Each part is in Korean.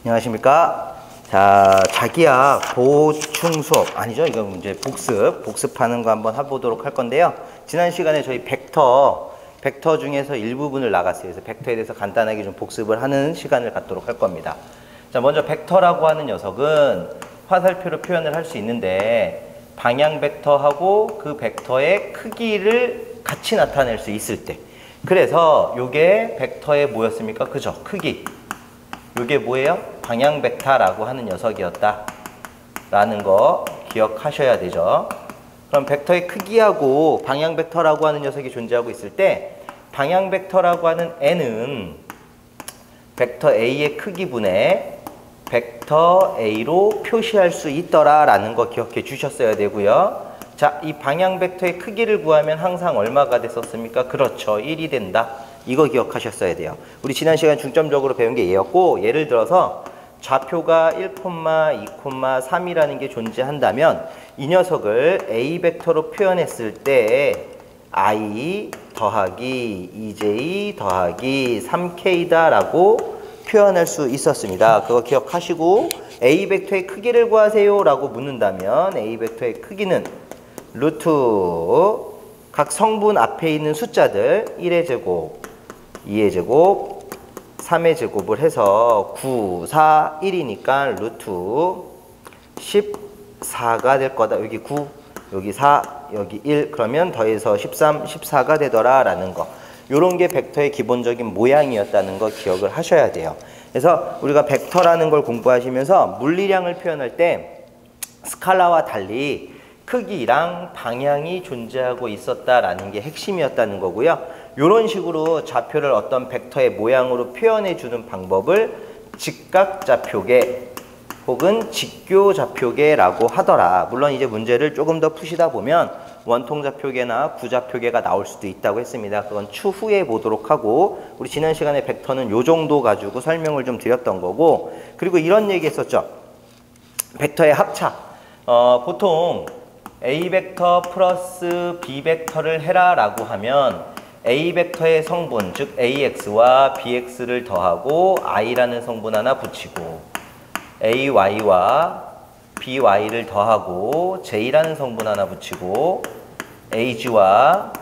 안녕하십니까. 자, 자기야 보충 수업 아니죠? 이거 이제 복습하는 거 한번 해보도록 할 건데요. 지난 시간에 저희 벡터 중에서 일부분을 나갔어요. 그래서 벡터에 대해서 간단하게 좀 복습을 하는 시간을 갖도록 할 겁니다. 자, 먼저 벡터라고 하는 녀석은 화살표로 표현을 할 수 있는데 방향 벡터하고 그 벡터의 크기를 같이 나타낼 수 있을 때, 그래서 요게 벡터의 뭐였습니까? 그죠? 크기. 요게 뭐예요? 방향 벡터라고 하는 녀석이었다 라는 거 기억하셔야 되죠. 그럼 벡터의 크기하고 방향 벡터라고 하는 녀석이 존재하고 있을 때, 방향 벡터라고 하는 n은 벡터 a의 크기분의 벡터 a로 표시할 수 있더라 라는 거 기억해 주셨어야 되고요. 자, 이 방향 벡터의 크기를 구하면 항상 얼마가 됐었습니까? 그렇죠, 1이 된다. 이거 기억하셨어야 돼요. 우리 지난 시간 중점적으로 배운 게 얘였고, 예를 들어서 좌표가 1, 2, 3이라는 게 존재한다면 이 녀석을 a 벡터로 표현했을 때 i 더하기 2j 더하기 3k다 라고 표현할 수 있었습니다. 그거 기억하시고, a 벡터의 크기를 구하세요 라고 묻는다면 a 벡터의 크기는 루트 각 성분 앞에 있는 숫자들 1의 제곱, 2의 제곱, 3의 제곱을 해서 9, 4, 1이니까 루트 14가 될 거다. 여기 9, 여기 4, 여기 1, 그러면 더해서 13, 14가 되더라 라는 거. 요런 게 벡터의 기본적인 모양이었다는 거 기억을 하셔야 돼요. 그래서 우리가 벡터라는 걸 공부하시면서 물리량을 표현할 때 스칼라와 달리 크기랑 방향이 존재하고 있었다라는 게 핵심이었다는 거고요. 이런 식으로 좌표를 어떤 벡터의 모양으로 표현해 주는 방법을 직각좌표계 혹은 직교좌표계라고 하더라. 물론 이제 문제를 조금 더 푸시다 보면 원통좌표계나 구좌표계가 나올 수도 있다고 했습니다. 그건 추후에 보도록 하고, 우리 지난 시간에 벡터는 요 정도 가지고 설명을 좀 드렸던 거고, 그리고 이런 얘기 했었죠. 벡터의 합차. 보통 A 벡터 플러스 B 벡터를 해라 라고 하면 A 벡터의 성분, 즉 AX와 BX를 더하고 I라는 성분 하나 붙이고, AY와 BY를 더하고 J라는 성분 하나 붙이고, AG와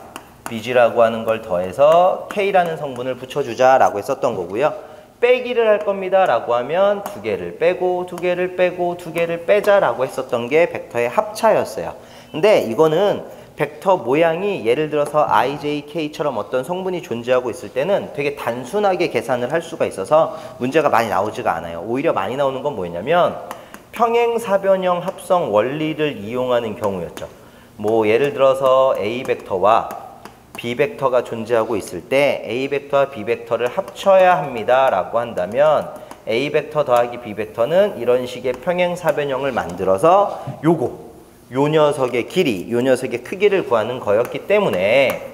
BG라고 하는 걸 더해서 K라는 성분을 붙여주자 라고 했었던 거고요. 빼기를 할 겁니다 라고 하면 두 개를 빼고 두 개를 빼고 두 개를 빼자 라고 했었던 게 벡터의 합차였어요. 근데 이거는 벡터 모양이 예를 들어서 i, j, k처럼 어떤 성분이 존재하고 있을 때는 되게 단순하게 계산을 할 수가 있어서 문제가 많이 나오지가 않아요. 오히려 많이 나오는 건 뭐였냐면 평행사변형 합성 원리를 이용하는 경우였죠. 뭐 예를 들어서 a 벡터와 b 벡터가 존재하고 있을 때 a 벡터와 b 벡터를 합쳐야 합니다 라고 한다면 a 벡터 더하기 b 벡터는 이런 식의 평행사변형을 만들어서 요 녀석의 길이, 요 녀석의 크기를 구하는 거였기 때문에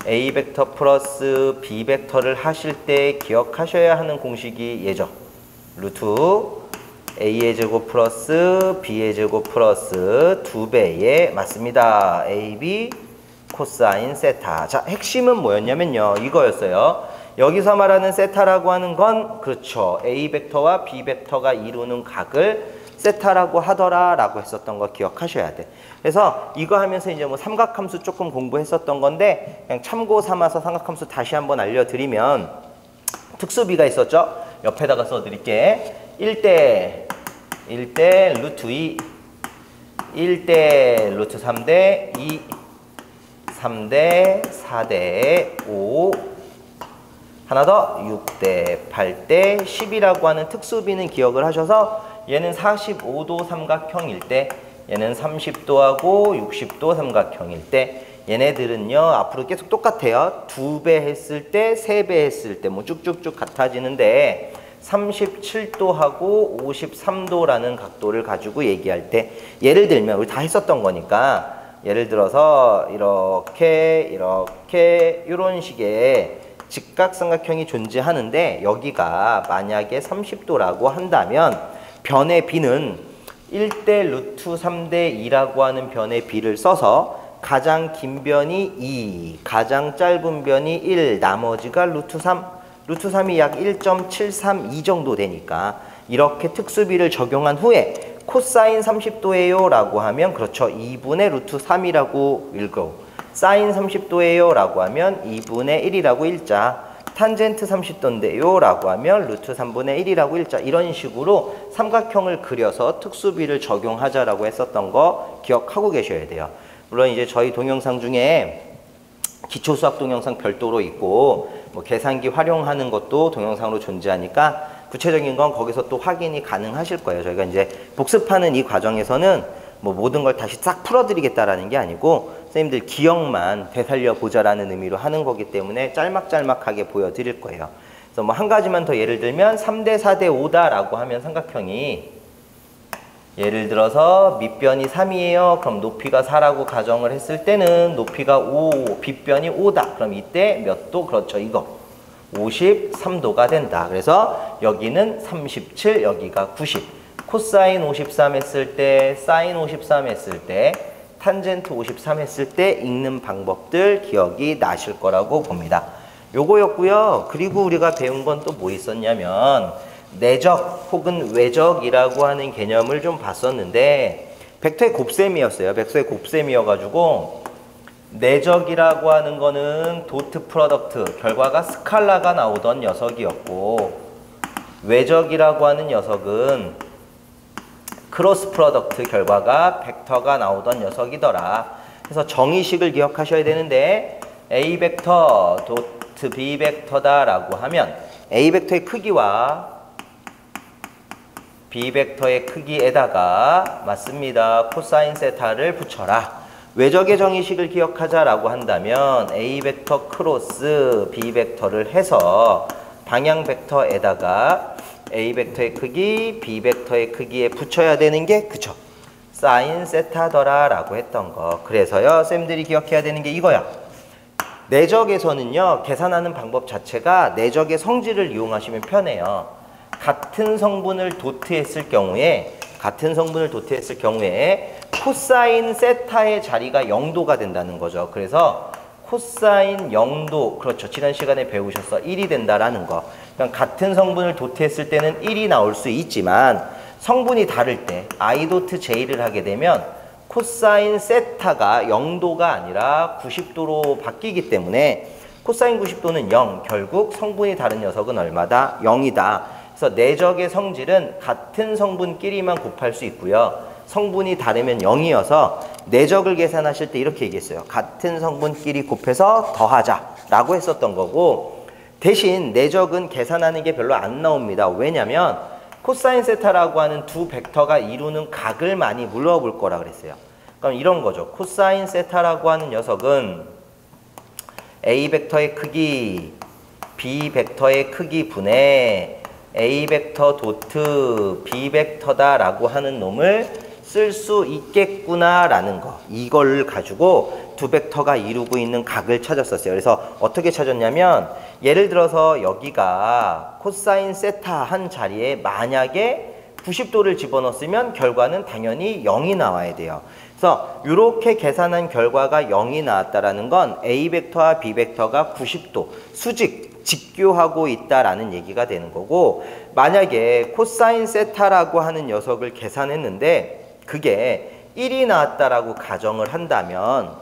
a 벡터 플러스 b 벡터를 하실 때 기억하셔야 하는 공식이 얘죠. 루트 a의 제곱 플러스 b의 제곱 플러스 2배에 맞습니다. ab 코사인 세타. 자, 핵심은 뭐였냐면요, 이거였어요. 여기서 말하는 세타라고 하는 건, 그렇죠, a 벡터와 b 벡터가 이루는 각을 세타라고 하더라 라고 했었던 거 기억하셔야 돼. 그래서 이거 하면서 이제 뭐 삼각함수 조금 공부했었던 건데, 그냥 참고 삼아서 삼각함수 다시 한번 알려드리면, 특수비가 있었죠? 옆에다가 써드릴게. 1대 루트 2, 1대 루트 3대 2, 3대 4대 5, 하나 더 6대 8대 10이라고 하는 특수비는 기억을 하셔서, 얘는 45도 삼각형일 때, 얘는 30도하고 60도 삼각형일 때, 얘네들은요 앞으로 계속 똑같아요. 2배 했을 때, 3배 했을 때 뭐 쭉쭉쭉 같아지는데, 37도하고 53도라는 각도를 가지고 얘기할 때, 예를 들면 우리 다 했었던 거니까, 예를 들어서 이렇게 이런 식의 직각삼각형이 존재하는데, 여기가 만약에 30도라고 한다면 변의 b는 1대 루트 3대 2라고 하는 변의 b를 써서 가장 긴 변이 2, 가장 짧은 변이 1, 나머지가 루트 3. 루트 3이 약 1.732 정도 되니까 이렇게 특수비를 적용한 후에 코사인 30도예요 라고 하면 그렇죠. 2분의 루트 3이라고 읽고, 사인 30도예요 라고 하면 2분의 1이라고 읽자. 탄젠트 30도인데요 라고 하면 루트 3분의 1이라고 읽자. 이런 식으로 삼각형을 그려서 특수비를 적용하자라고 했었던 거 기억하고 계셔야 돼요. 물론 이제 저희 동영상 중에 기초수학 동영상 별도로 있고 뭐 계산기 활용하는 것도 동영상으로 존재하니까 구체적인 건 거기서 또 확인이 가능하실 거예요. 저희가 이제 복습하는 이 과정에서는 뭐 모든 걸 다시 싹 풀어드리겠다라는 게 아니고 선생님들 기억만 되살려 보자라는 의미로 하는 거기 때문에 짤막짤막하게 보여드릴 거예요. 그래서 뭐 한 가지만 더 예를 들면 3대 4대 5다라고 하면 삼각형이 예를 들어서 밑변이 3이에요. 그럼 높이가 4라고 가정을 했을 때는 높이가 5, 빗변이 5다. 그럼 이때 몇 도? 그렇죠. 이거 53도가 된다. 그래서 여기는 37, 여기가 90. 코사인 53 했을 때, 사인 53 했을 때, 탄젠트 53 했을 때 읽는 방법들 기억이 나실 거라고 봅니다. 요거였고요. 그리고 우리가 배운 건 또 뭐 있었냐면 내적 혹은 외적이라고 하는 개념을 좀 봤었는데 벡터의 곱셈이었어요. 벡터의 곱셈이어가지고 내적이라고 하는 거는 도트 프로덕트, 결과가 스칼라가 나오던 녀석이었고, 외적이라고 하는 녀석은 크로스 프로덕트, 결과가 벡터가 나오던 녀석이더라. 그래서 정의식을 기억하셔야 되는데 A 벡터 도트 B 벡터다 라고 하면 A 벡터의 크기와 B 벡터의 크기에다가 맞습니다. 코사인 세타를 붙여라. 외적의 정의식을 기억하자라고 한다면 A 벡터 크로스 B 벡터를 해서 방향 벡터에다가 A 벡터의 크기, B 벡터의 크기에 붙여야 되는 게 그쵸? 사인 세타더라 라고 했던 거. 그래서요, 쌤들이 기억해야 되는 게 이거야. 내적에서는요, 계산하는 방법 자체가 내적의 성질을 이용하시면 편해요. 같은 성분을 도트했을 경우에 코사인 세타의 자리가 0도가 된다는 거죠. 그래서 코사인 0도, 그렇죠. 지난 시간에 배우셨어. 1이 된다라는 거. 그러니까 같은 성분을 도트했을 때는 1이 나올 수 있지만 성분이 다를 때 I 도트 J를 하게 되면 코사인 세타가 0도가 아니라 90도로 바뀌기 때문에 코사인 90도는 0, 결국 성분이 다른 녀석은 얼마다? 0이다. 그래서 내적의 성질은 같은 성분끼리만 곱할 수 있고요. 성분이 다르면 0이어서 내적을 계산하실 때 이렇게 얘기했어요. 같은 성분끼리 곱해서 더하자 라고 했었던 거고, 대신 내적은 계산하는 게 별로 안 나옵니다. 왜냐면 코사인 세타라고 하는 두 벡터가 이루는 각을 많이 물어볼 거라 그랬어요. 그럼 이런 거죠. 코사인 세타라고 하는 녀석은 A 벡터의 크기, B 벡터의 크기 분의 A 벡터 도트 B 벡터다 라고 하는 놈을 쓸 수 있겠구나 라는 거. 이걸 가지고 두 벡터가 이루고 있는 각을 찾았었어요. 그래서 어떻게 찾았냐면 예를 들어서 여기가 코사인 세타 한 자리에 만약에 90도를 집어넣었으면 결과는 당연히 0이 나와야 돼요. 그래서 이렇게 계산한 결과가 0이 나왔다라는 건 A 벡터와 B 벡터가 90도 직교하고 있다라는 얘기가 되는 거고, 만약에 코사인 세타라고 하는 녀석을 계산했는데 그게 1이 나왔다라고 가정을 한다면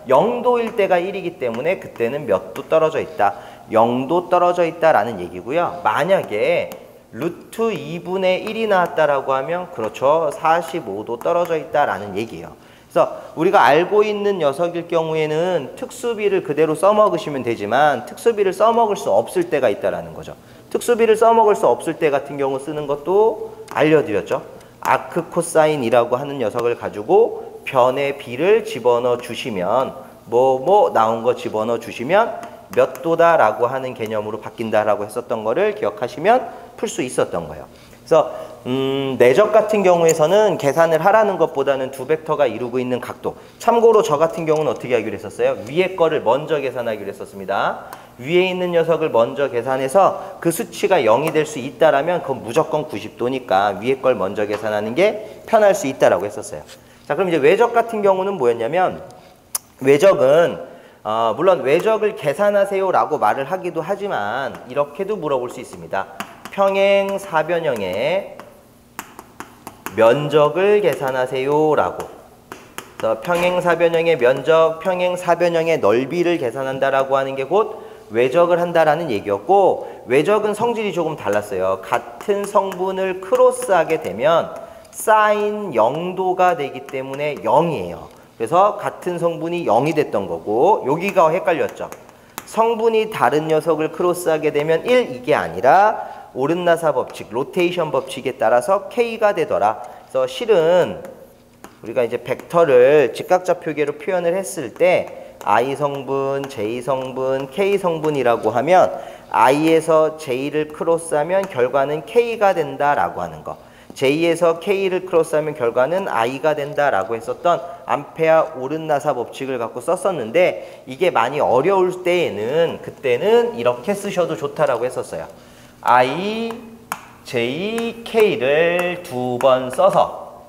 0도일 때가 1이기 때문에 그때는 몇 도 떨어져 있다? 0도 떨어져 있다라는 얘기고요. 만약에 루트 2분의 1이 나왔다라고 하면 그렇죠. 45도 떨어져 있다라는 얘기예요. 그래서 우리가 알고 있는 녀석일 경우에는 특수비를 그대로 써먹으시면 되지만 특수비를 써먹을 수 없을 때가 있다라는 거죠. 특수비를 써먹을 수 없을 때 같은 경우 쓰는 것도 알려드렸죠. 아크 코사인이라고 하는 녀석을 가지고 변의 비를 집어넣어 주시면 나온 거 집어넣어 주시면 몇 도다 라고 하는 개념으로 바뀐다 라고 했었던 거를 기억하시면 풀 수 있었던 거예요. 그래서 내적 같은 경우에서는 계산을 하라는 것보다는 두 벡터가 이루고 있는 각도, 참고로 저 같은 경우는 어떻게 하기로 했었어요? 위에 거를 먼저 계산하기로 했었습니다. 위에 있는 녀석을 먼저 계산해서 그 수치가 0이 될 수 있다라면 그건 무조건 90도니까 위에 걸 먼저 계산하는 게 편할 수 있다라고 했었어요. 자, 그럼 이제 외적 같은 경우는 뭐였냐면, 외적은 물론 외적을 계산하세요 라고 말을 하기도 하지만 이렇게도 물어볼 수 있습니다. 평행 사변형의 면적을 계산하세요 라고. 그래서 평행 사변형의 면적, 평행 사변형의 넓이를 계산한다라고 하는 게 곧 외적을 한다라는 얘기였고, 외적은 성질이 조금 달랐어요. 같은 성분을 크로스하게 되면 사인 0도가 되기 때문에 0이에요. 그래서 같은 성분이 0이 됐던 거고, 여기가 헷갈렸죠. 성분이 다른 녀석을 크로스하게 되면 1 이게 아니라 오른나사 법칙, 로테이션 법칙에 따라서 K가 되더라. 그래서 실은 우리가 이제 벡터를 직각좌표계로 표현을 했을 때 I 성분, J 성분, K 성분이라고 하면 I에서 J를 크로스하면 결과는 K가 된다라고 하는 거. J에서 K를 크로스하면 결과는 I가 된다라고 했었던 암페아 오른나사 법칙을 갖고 썼었는데, 이게 많이 어려울 때에는 그때는 이렇게 쓰셔도 좋다라고 했었어요. I, J, K를 두 번 써서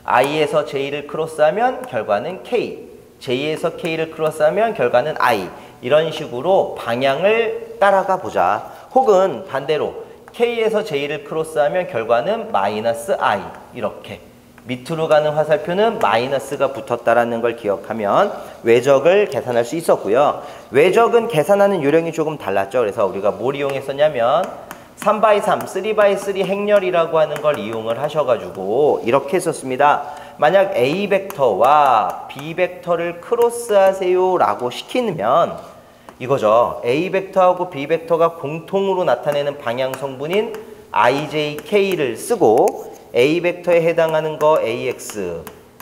I에서 J를 크로스하면 결과는 K, J에서 K를 크로스하면 결과는 I, 이런 식으로 방향을 따라가 보자. 혹은 반대로 K에서 J를 크로스하면 결과는 마이너스 I, 이렇게 밑으로 가는 화살표는 마이너스가 붙었다라는 걸 기억하면 외적을 계산할 수 있었고요. 외적은 계산하는 요령이 조금 달랐죠. 그래서 우리가 뭘 이용했었냐면 3x3, 3x3 행렬이라고 하는 걸 이용을 하셔가지고 이렇게 했었습니다. 만약 A 벡터와 B 벡터를 크로스하세요 라고 시키면 이거죠. A 벡터하고 B 벡터가 공통으로 나타내는 방향 성분인 IJK를 쓰고 A 벡터에 해당하는 거 AX,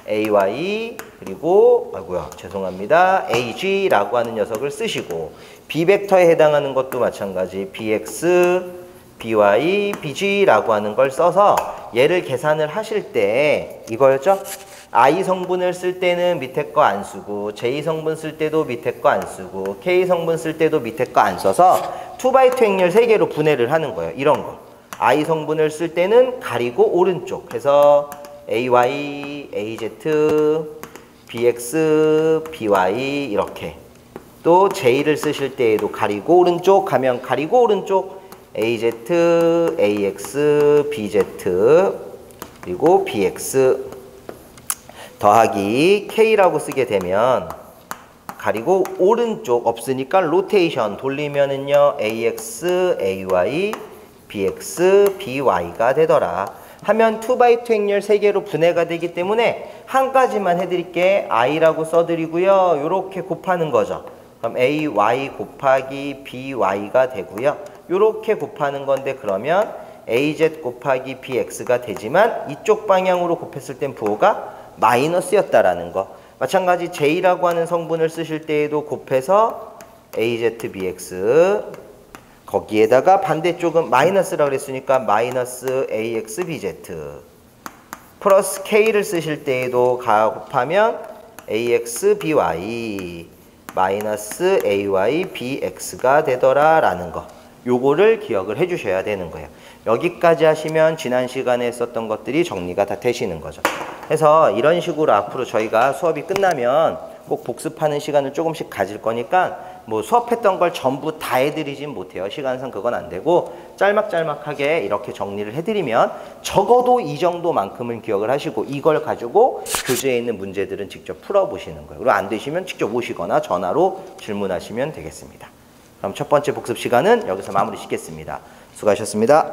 AY, 그리고 죄송합니다. AG라고 하는 녀석을 쓰시고, B 벡터에 해당하는 것도 마찬가지 BX, BY, BG라고 하는 걸 써서 얘를 계산을 하실 때 이거였죠? I 성분을 쓸 때는 밑에 거 안 쓰고, J 성분 쓸 때도 밑에 거 안 쓰고, K 성분 쓸 때도 밑에 거 안 써서 2x2 행렬 3개로 분해를 하는 거예요. 이런 거. I 성분을 쓸 때는 가리고 오른쪽 해서 AY, AZ, BX, BY 이렇게. 또 J를 쓰실 때에도 가리고 오른쪽 하면 가리고 오른쪽 AZ, AX, BZ 그리고 BX 더하기 K라고 쓰게 되면 가리고 오른쪽 없으니까 로테이션 돌리면은요 AX, AY, BX, BY가 되더라 하면 2x2 행렬 3개로 분해가 되기 때문에 한 가지만 해드릴게. I라고 써드리고요. 요렇게 곱하는 거죠. 그럼 AY 곱하기 BY가 되고요. 요렇게 곱하는 건데 그러면 AZ 곱하기 BX가 되지만 이쪽 방향으로 곱했을 땐 부호가 마이너스였다라는 거. 마찬가지 J라고 하는 성분을 쓰실 때에도 곱해서 AZBX 거기에다가 반대쪽은 마이너스라고 그랬으니까 마이너스 AXBZ 플러스 K를 쓰실 때에도 곱하면 AXBY 마이너스 AYBX가 되더라 라는 거. 요거를 기억을 해 주셔야 되는 거예요. 여기까지 하시면 지난 시간에 했었던 것들이 정리가 다 되시는 거죠. 그래서 이런 식으로 앞으로 저희가 수업이 끝나면 꼭 복습하는 시간을 조금씩 가질 거니까 뭐 수업했던 걸 전부 다 해드리진 못해요. 시간상 그건 안 되고 짤막짤막하게 이렇게 정리를 해드리면 적어도 이 정도만큼은 기억을 하시고 이걸 가지고 교재에 있는 문제들은 직접 풀어보시는 거예요. 그리고 안 되시면 직접 오시거나 전화로 질문하시면 되겠습니다. 그럼 첫 번째 복습 시간은 여기서 마무리 짓겠습니다. 수고하셨습니다.